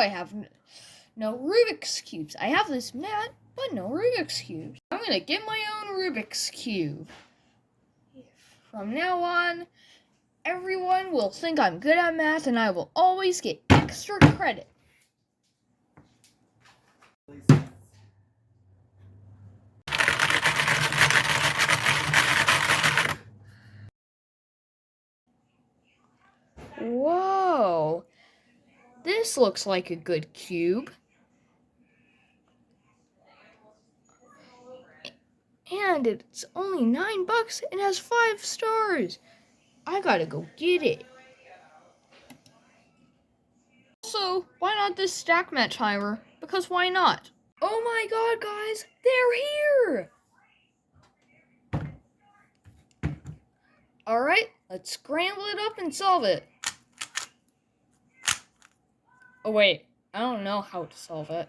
I have no Rubik's Cubes. I have this mat, but no Rubik's Cubes. I'm going to get my own Rubik's Cube. From now on, everyone will think I'm good at math and I will always get extra credit. Whoa, this looks like a good cube. And it's only $9 and has 5 stars. I gotta go get it. Also, why not this stack mat timer? Because why not? Oh my god, guys, they're here! Alright, let's scramble it up and solve it. Oh wait, I don't know how to solve it.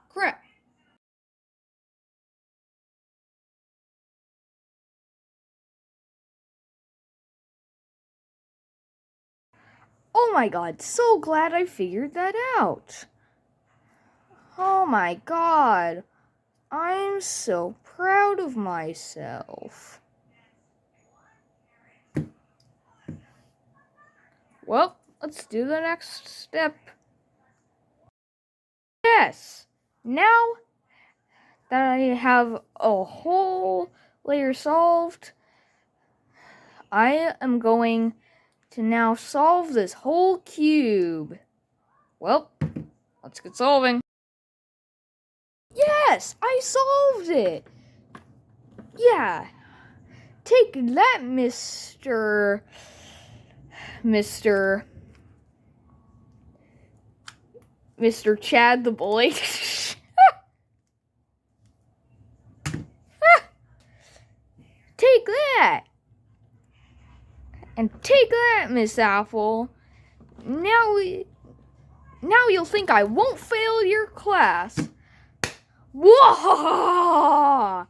Crap. Oh my god, so glad I figured that out. Oh my god, I'm so proud of myself. Well, let's do the next step. Yes, now that I have a whole layer solved, I am going to now solve this whole cube. Well, let's get solving. Yes, I solved it. Yeah, take that, Mr. Chad the Bully. Take that. And take that, Miss Apple. Now you'll think I won't fail your class. Whoa!